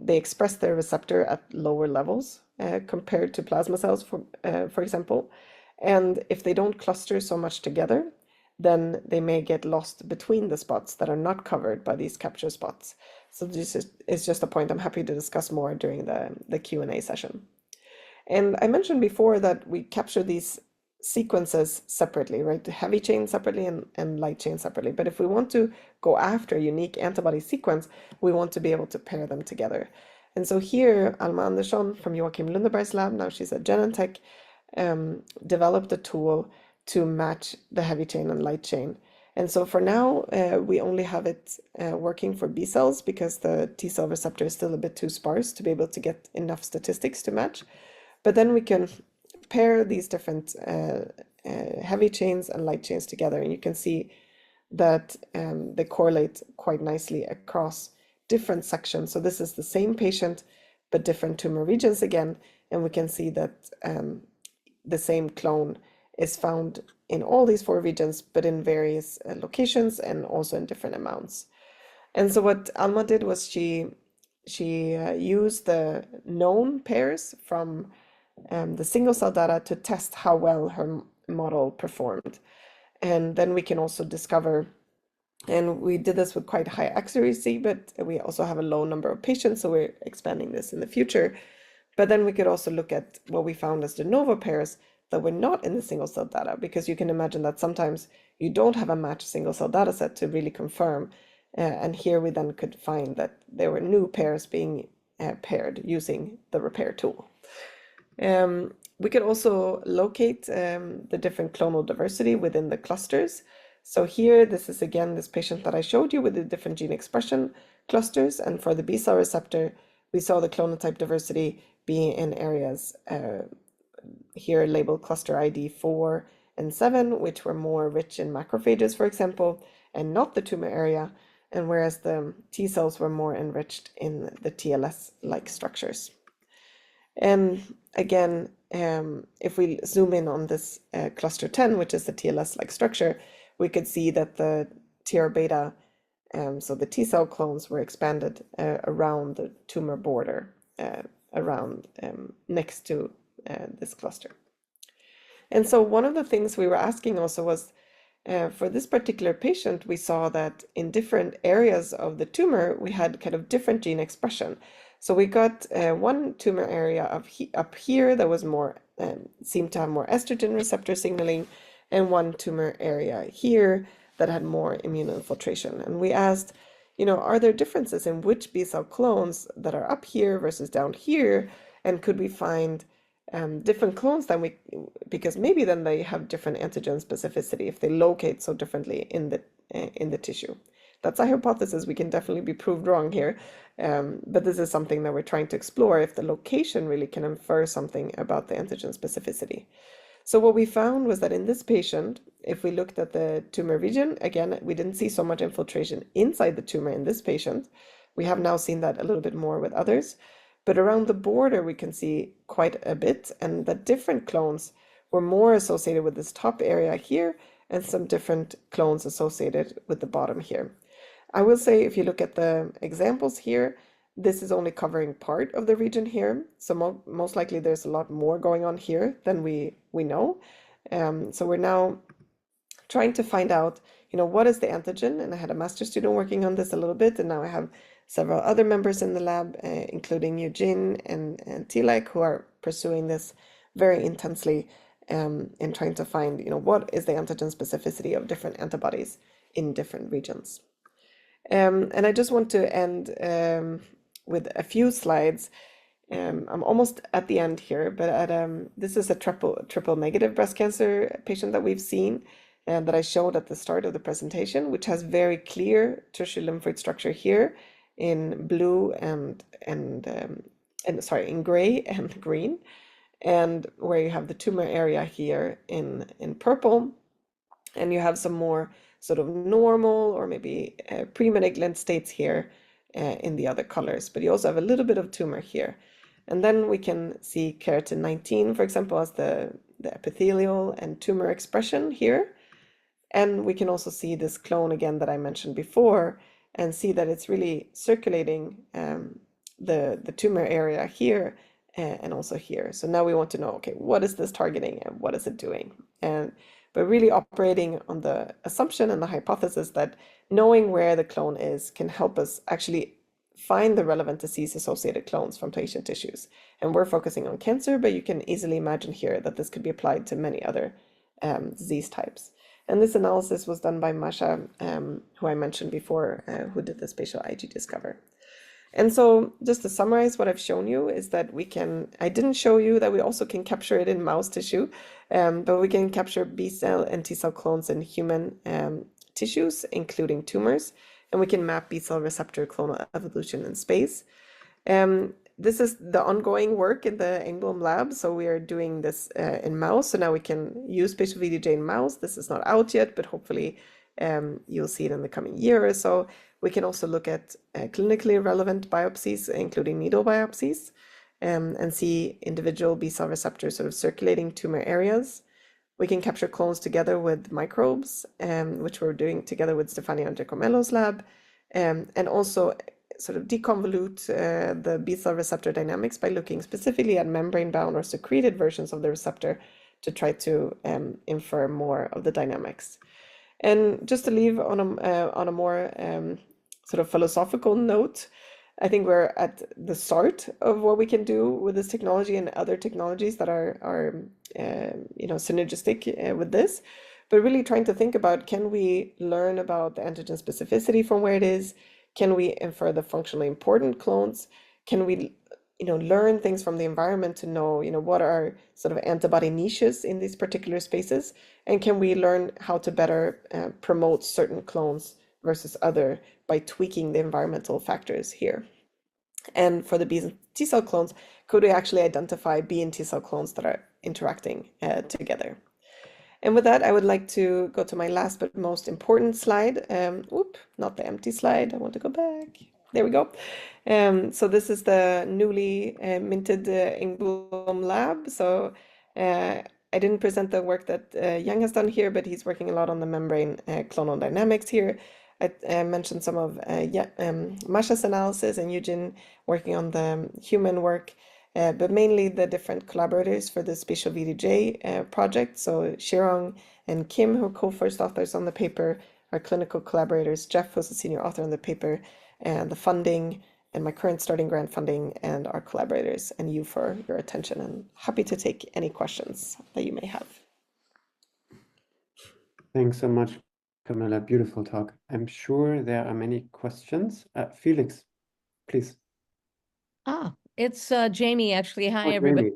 express their receptor at lower levels compared to plasma cells, for example. And if they don't cluster so much together, then they may get lost between the spots that are not covered by these capture spots. So this is just a point I'm happy to discuss more during the Q&A session. And I mentioned before that we capture these sequences separately, right? The heavy chain separately and light chain separately. But if we want to go after a unique antibody sequence, we want to be able to pair them together. And so here, Alma Andersson from Joachim Lundeberg's lab, now she's at Genentech, developed a tool to match the heavy chain and light chain. And so for now, we only have it working for B cells because the T cell receptor is still a bit too sparse to be able to get enough statistics to match. But then we can pair these different heavy chains and light chains together, and you can see that they correlate quite nicely across different sections. So this is the same patient, but different tumor regions again, and we can see that the same clone is found in all these 4 regions, but in various locations and also in different amounts. And so what Alma did was she used the known pairs from the single cell data to test how well her model performed. And then we can also discover, and we did this with quite high accuracy, but we also have a low number of patients, so we're expanding this in the future. But then we could also look at what we found as de novo pairs that were not in the single cell data, because you can imagine that sometimes you don't have a matched single cell data set to really confirm. And here we then could find that there were new pairs being paired using the repair tool. We could also locate the different clonal diversity within the clusters. So here, this is again this patient that I showed you with the different gene expression clusters. And for the B cell receptor, we saw the clonotype diversity being in areas here labeled cluster ID 4 and 7, which were more rich in macrophages, for example, and not the tumor area. And whereas the T cells were more enriched in the TLS-like structures. And again, if we zoom in on this cluster 10, which is the TLS-like structure, we could see that the TR beta, so the T cell clones were expanded around the tumor border, around next to this cluster. And so one of the things we were asking also was, for this particular patient, we saw that in different areas of the tumor, we had kind of different gene expression. So we got one tumor area up here that was more, seemed to have more estrogen receptor signaling, and one tumor area here that had more immunoinfiltration. And we asked, are there differences in which B cell clones that are up here versus down here? And could we find different clones because maybe then they have different antigen specificity if they locate so differently in the tissue. That's a hypothesis. We can definitely be proved wrong here, but this is something that we're trying to explore, if the location really can infer something about the antigen specificity. So what we found was that in this patient, if we looked at the tumor region, again, we didn't see so much infiltration inside the tumor in this patient. We have now seen that a little bit more with others, but around the border we can see quite a bit, and that different clones were more associated with this top area here and some different clones associated with the bottom here. I will say, if you look at the examples here, this is only covering part of the region here. So most likely there's a lot more going on here than we know. So we're now trying to find out, what is the antigen? And I had a master's student working on this a little bit, and now I have several other members in the lab, including Eugene and Tilak, who are pursuing this very intensely in trying to find, what is the antigen specificity of different antibodies in different regions. And I just want to end with a few slides. I'm almost at the end here, but this is a triple negative breast cancer patient that we've seen and that I showed at the start of the presentation, which has very clear tertiary lymphoid structure here in blue and sorry, in gray and green, and where you have the tumor area here in purple, and you have some more sort of normal or maybe pre-malignant states here in the other colors, but you also have a little bit of tumor here. And then we can see keratin 19, for example, as the epithelial and tumor expression here. And we can also see this clone again that I mentioned before and see that it's really circulating the tumor area here and also here. So now we want to know, okay, what is this targeting and what is it doing? But really operating on the assumption and the hypothesis that knowing where the clone is can help us actually find the relevant disease-associated clones from patient tissues. And we're focusing on cancer, but you can easily imagine here that this could be applied to many other disease types. And this analysis was done by Masha, who I mentioned before, who did the spatial IG Discover. And so just to summarize what I've shown you is that I didn't show you that we also can capture it in mouse tissue, but we can capture B cell and T cell clones in human tissues, including tumors, and we can map B cell receptor clonal evolution in space. This is the ongoing work in the Engblom lab, so we are doing this in mouse, so now we can use spatial VDJ in mouse. This is not out yet, but hopefully you'll see it in the coming year or so. We can also look at clinically relevant biopsies, including needle biopsies, and see individual B cell receptors sort of circulating tumor areas. We can capture clones together with microbes, which we're doing together with Stefania Giacomello's lab, and also sort of deconvolute the B cell receptor dynamics by looking specifically at membrane-bound or secreted versions of the receptor to try to infer more of the dynamics. And just to leave on a more sort of philosophical note, I think we're at the start of what we can do with this technology and other technologies that are synergistic with this. But really trying to think about, can we learn about the antigen specificity from where it is? Can we infer the functionally important clones? Can we learn things from the environment to know what are sort of antibody niches in these particular spaces? And can we learn how to better promote certain clones versus other by tweaking the environmental factors here? And for the B and T cell clones, could we actually identify B and T cell clones that are interacting together? And with that, I would like to go to my last but most important slide. Not the empty slide. I want to go back. There we go. So this is the newly minted Engblom lab. So I didn't present the work that Young has done here, but he's working a lot on the membrane clonal dynamics here. I mentioned some of Masha's analysis and Eugene working on the human work. But mainly the different collaborators for the Spatial VDJ project. So Shirong and Kim, who are co-first authors on the paper, are clinical collaborators. Jeff, who's a senior author on the paper, and the funding, and my current starting grant funding, and our collaborators, and you for your attention. And happy to take any questions that you may have. Thanks so much, Camilla. Beautiful talk. I'm sure there are many questions. Felix, please. It's Jamie, actually. Hi, Oh, everybody.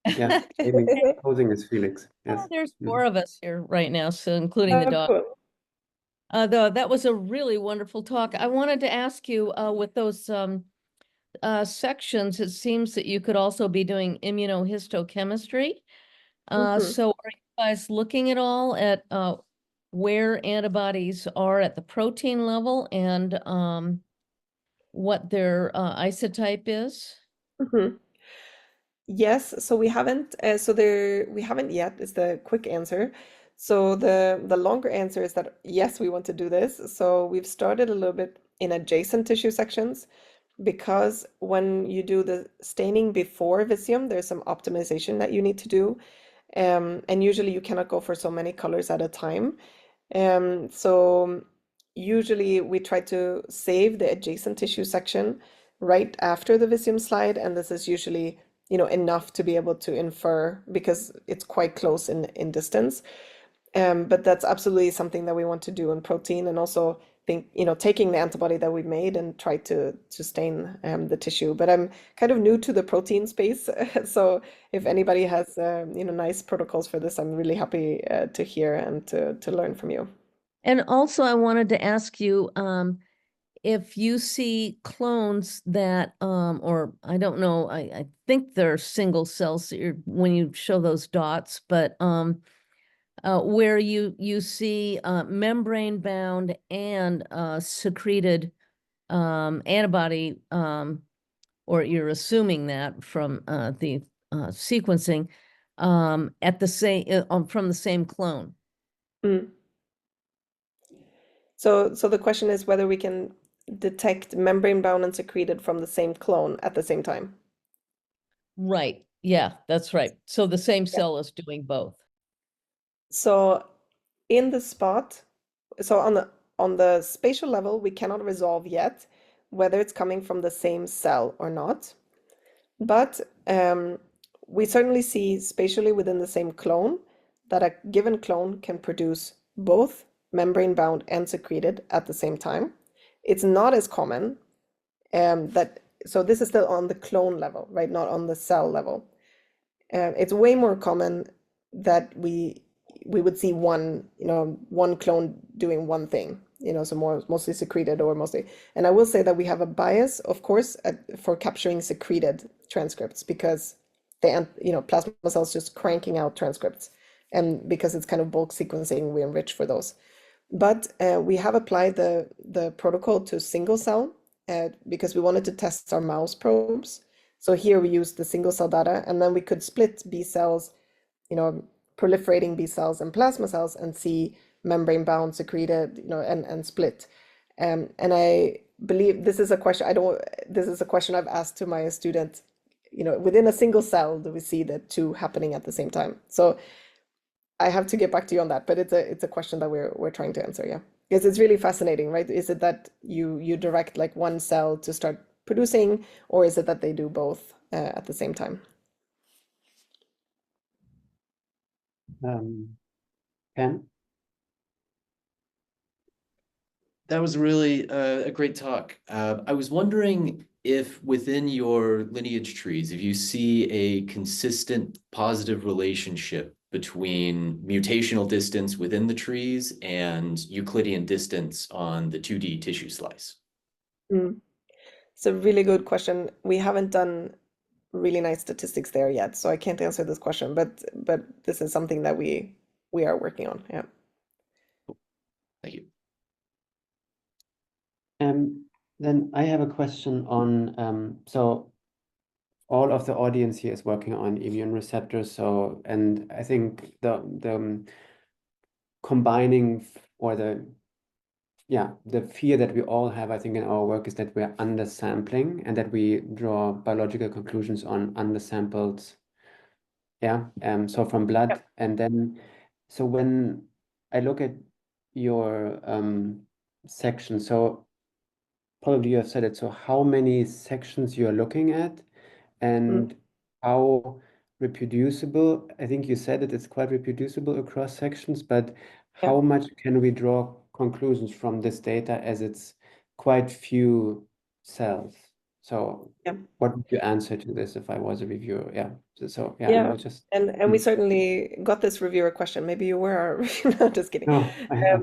Jamie. Yeah, Jamie posing as Felix. Yes. There's 4 of us here right now, so including the dog. Cool. Though that was a really wonderful talk. I wanted to ask you, with those sections, it seems that you could also be doing immunohistochemistry. So are you guys looking at all at where antibodies are at the protein level and what their isotype is? Yes, so we haven't we haven't yet is the quick answer. So the longer answer is that yes, we want to do this. So we've started a little bit in adjacent tissue sections because when you do the staining before Visium, there's some optimization that you need to do. And usually you cannot go for so many colors at a time. So usually we try to save the adjacent tissue section right after the Visium slide, and this is usually enough to be able to infer because it's quite close in distance. But that's absolutely something that we want to do in protein, and also think taking the antibody that we made and try to stain the tissue. But I'm kind of new to the protein space, so if anybody has nice protocols for this, I'm really happy to hear and to learn from you. And also, I wanted to ask you if you see clones that, or I don't know, I think they're single cells when you show those dots, but where you see membrane bound and secreted antibody or you're assuming that from the sequencing at the same from the same clone. Mm. So the question is whether we can detect membrane-bound and secreted from the same clone at the same time. Right. Yeah, that's right. So the same Yeah. cell is doing both. So in the spot, so on the spatial level, we cannot resolve yet whether it's coming from the same cell or not. But we certainly see spatially within the same clone that a given clone can produce both membrane-bound and secreted at the same time. It's not as common so this is still on the clone level, right? Not on the cell level. It's way more common that we would see one clone doing one thing, so mostly secreted or mostly. And I will say that we have a bias, of course, for capturing secreted transcripts because plasma cells just cranking out transcripts, and because it's kind of bulk sequencing, we enrich for those. But we have applied the protocol to single cell because we wanted to test our mouse probes. So here we used the single cell data, and then we could split B cells, proliferating B cells and plasma cells, and see membrane bound, secreted, and split. And I believe this is a question I've asked to my student, within a single cell, do we see the two happening at the same time? So I have to get back to you on that, but it's a question that we're trying to answer, yeah. Because it's really fascinating, right? Is it that you direct like one cell to start producing, or is it that they do both at the same time? Ken? That was really a great talk. I was wondering if within your lineage trees, if you see a consistent positive relationship between mutational distance within the trees and Euclidean distance on the 2D tissue slice. It's a really good question. We haven't done really nice statistics there yet, so I can't answer this question, but this is something that we are working on, yeah. Thank you. Then I have a question on, so all of the audience here is working on immune receptors. So, and I think the combining or the fear that we all have, I think, in our work is that we're undersampling and that we draw biological conclusions on undersampled. So from blood, Yep. and then, so when I look at your section, so probably you have said it, so how many sections you're looking at and how reproducible, I think you said it's quite reproducible across sections, but Yeah. how much can we draw conclusions from this data as it's quite few cells? So Yeah. what would you answer to this if I was a reviewer? Yeah. So Yeah, we'll just and we certainly got this reviewer question. Maybe you were our no, just kidding. no,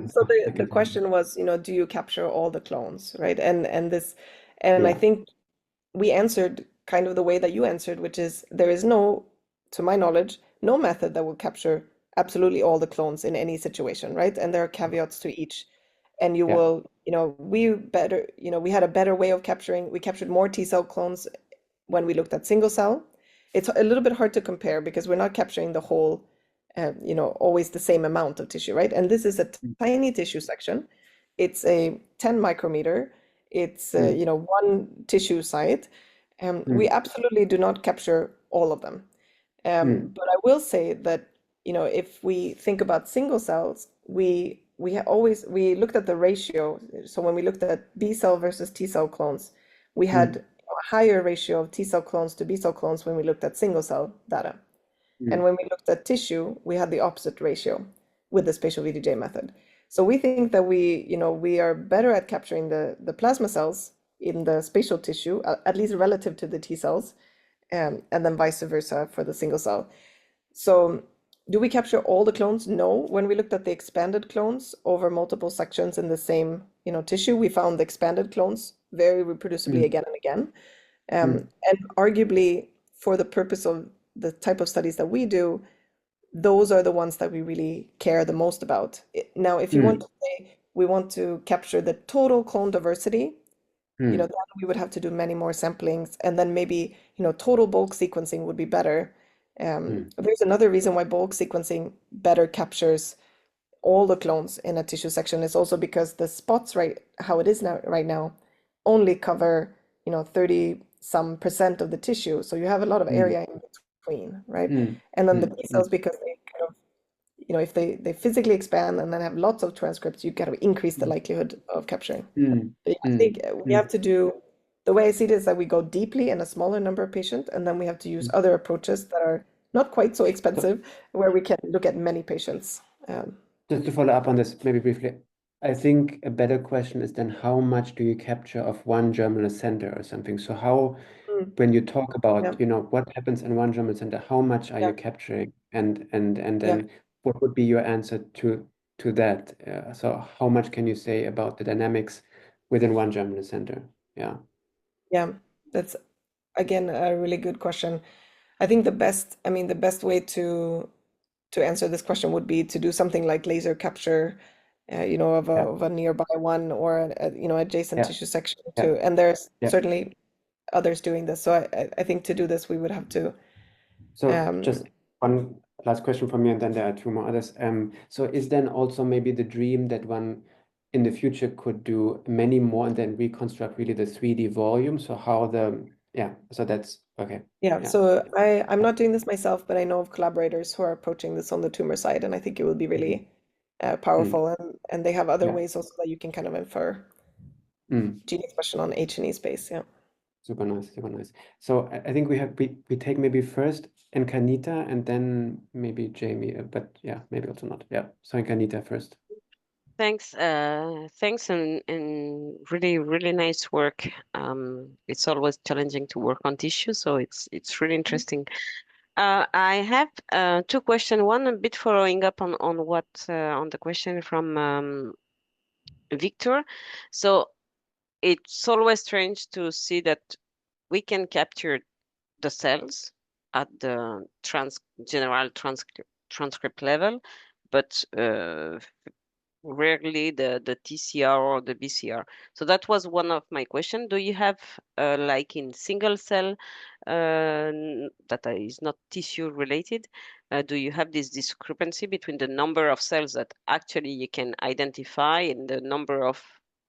So the thank you. question was, do you capture all the clones, right? And I Yeah. think we answered kind of the way that you answered, which is there is no, to my knowledge, no method that will capture absolutely all the clones in any situation, right? And there are caveats to each. And you Yeah. will, we had a better way of capturing. We captured more T cell clones when we looked at single cell. It's a little bit hard to compare because we're not capturing the whole, always the same amount of tissue, right? And this is a tiny tissue section. It's a 10 micrometer. It's, one tissue site. We absolutely do not capture all of them. But I will say that, if we think about single cells, we looked at the ratio. So when we looked at B cell versus T cell clones, we had a higher ratio of T cell clones to B cell clones when we looked at single cell data. And when we looked at tissue, we had the opposite ratio with the spatial VDJ method. So we think that we are better at capturing the plasma cells in the spatial tissue, at least relative to the T cells, and then vice versa for the single cell. So do we capture all the clones? No. When we looked at the expanded clones over multiple sections in the same, tissue, we found the expanded clones very reproducibly again and again. And arguably, for the purpose of the type of studies that we do, those are the ones that we really care the most about. Now, if you want to say we want to capture the total clone diversity, you know, Mm. then we would have to do many more samplings, and then maybe, you know, total bulk sequencing would be better. There's another reason why bulk sequencing better captures all the clones in a tissue section is also because the spots, right, how it is now right now, only cover, you know, 30 some percent of the tissue. So you have a lot of Mm. area in between, right? Mm. And then the Mm. B cells, because they kind of, you know, if they physically expand and then have lots of transcripts, you kind of increase the Mm. likelihood of capturing. Mm. But yeah, I Mm. think we Mm. have to do, the way I see it is that we go deeply in a smaller number of patients, and then we have to use Mm. other approaches that are not quite so So expensive, where we can look at many patients. just to follow up on this, maybe briefly, I think a better question is then how much do you capture of one germinal center or something? So how, Mm, when you talk yeah, about, you know, what happens in one germinal center, how much are yeah, you capturing? And yeah. then what would be your answer to that? So how much can you say about the dynamics within one germinal center? Yeah. Yeah, that's again a really good question. I think the best, I mean, the best way to answer this question would be to do something like laser capture, you know, Yeah. of a nearby one or you know, adjacent Yeah. tissue section Yeah. to, and there's Yeah. certainly others doing this. So I think to do this, we would have to, So um, just one last question from me, and then there are two more others. So is then also maybe the dream that one in the future could do many more and then reconstruct really the 3D volume? So how the, yeah, so that's okay. yeah. Yeah. So I'm not doing this myself, but I know of collaborators who are approaching this on the tumor side, and I think it would be Mhm. really Mm. powerful, and they have other Yeah. ways also that you can kind of infer Mm. gene expression on H&E space. Yeah. Super nice, super nice. So I think we take maybe first Encarnita and then maybe Jamie, but yeah, maybe also not. Yeah. So Encarnita first. Thanks, and really, really nice work. It's always challenging to work on tissue, so it's really interesting. I have two questions. One a bit following up on what on the question from Victor. So it's always strange to see that we can capture the cells at the general transcript level, but rarely the TCR or the BCR. So that was one of my questions. Do you have, like in single cell, that is not tissue related, do you have this discrepancy between the number of cells that actually you can identify and the number of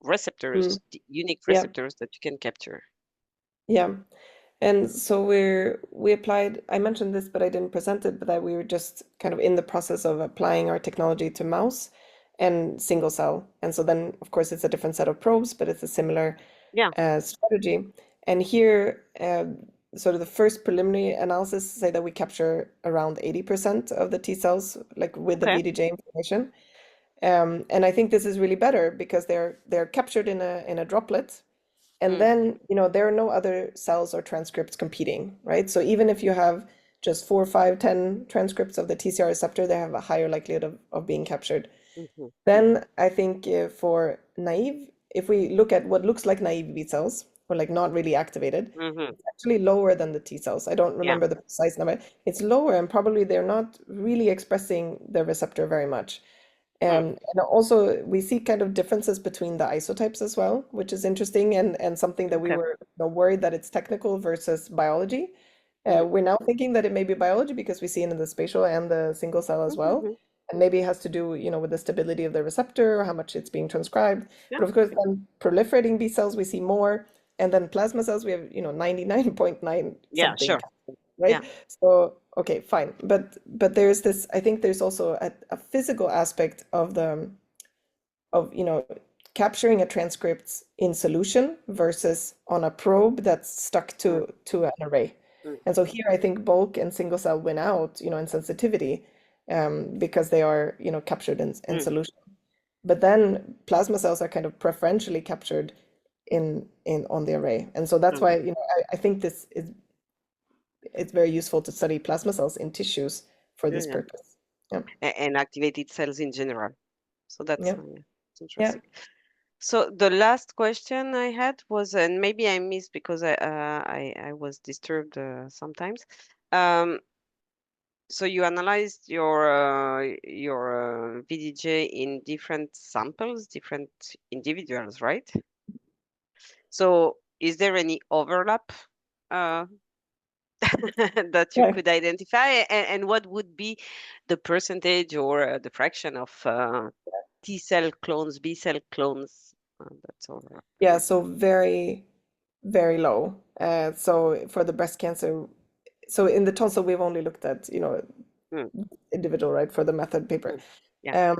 receptors, Mm, the unique yeah. receptors that you can capture? Yeah. And so we applied, I mentioned this, but I didn't present it, but that we were just kind of in the process of applying our technology to mouse and single cell. And so then, of course, it's a different set of probes, but it's a similar Yeah. strategy. And here, sort of the first preliminary analysis say that we capture around 80% of the T cells, like with the Okay. VDJ information. And I think this is really better because they're captured in a droplet, and then, you know, there are no other cells or transcripts competing, right? So even if you have just 4, 5, 10 transcripts of the TCR receptor, they have a higher likelihood of being captured. Mm-hmm. Then I think for naive, if we look at what looks like naive B cells, or like not really activated, Mm-hmm. it's actually lower than the T cells. I don't Yeah. remember the precise number. It's lower, and probably they're not really expressing the receptor very much. And also we see kind of differences between the isotypes as well, which is interesting, and something that we Okay. were, you know, worried that it's technical versus biology. Mm. We're now thinking that it may be biology because we see it in the spatial and the single cell as well. Mm-hmm. And maybe it has to do, you know, with the stability of the receptor, how much it's being transcribed. Yeah. But of course, then proliferating B cells, we see more. And then plasma cells, we have, you know, 99.9 Yeah, something, sure. right? Yeah. So, okay, fine. But there's this, I think there's also a physical aspect of you know, capturing a transcript in solution versus on a probe that's stuck Mm. to an array. Mm. And so here I think bulk and single cell win out, you know, in sensitivity, because they are, you know, captured in Mm. solution. But then plasma cells are kind of preferentially captured in on the array. And so that's Mm. why, you know, I think this is, it's very useful to study plasma cells in tissues for Yeah, this yeah. purpose. Yeah. And activated cells in general. So that's Yeah. yeah, it's Yeah. interesting. So the last question I had was, and maybe I missed because I was disturbed sometimes. So you analyzed your VDJ in different samples, different individuals, right? So is there any overlap that you Yeah. could identify, and what would be the percentage or the fraction of T cell clones, B cell clones? That's all. Yeah, so very, very low. So for the breast cancer, so in the tonsil, we've only looked at, Hmm. individual, right, for the method paper. Yeah.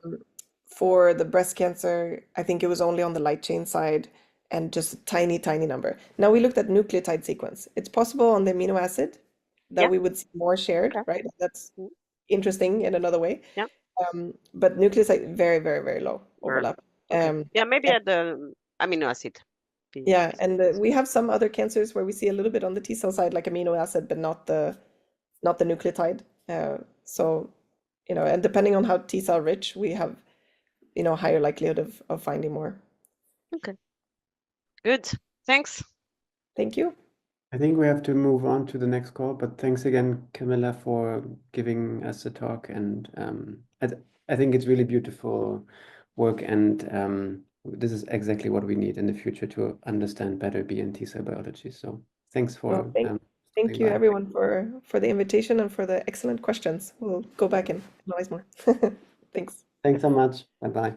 For the breast cancer, I think it was only on the light chain side and just a tiny, tiny number. Now we looked at nucleotide sequence. It's possible on the amino acid that Yeah. we would see more shared, Okay. right? That's Mm. interesting in another way. Yeah. But nucleoside, very, very, very low Very overlap. Okay. Yeah, maybe And- at the amino acid. yeah, and we have some other cancers where we see a little bit on the T cell side, like amino acid, but not the nucleotide. So, and depending on how T cell rich, we have, higher likelihood of finding more. Okay. Good. Thanks. Thank you. I think we have to move on to the next call, but thanks again, Camilla, for giving us a talk. And I think it's really beautiful work, and this is exactly what we need in the future to understand better B and T cell biology. So thanks for Well, thank stopping you by. everyone for the invitation and for the excellent questions. We'll go back and analyze more. Thanks. Thanks so much. Bye bye.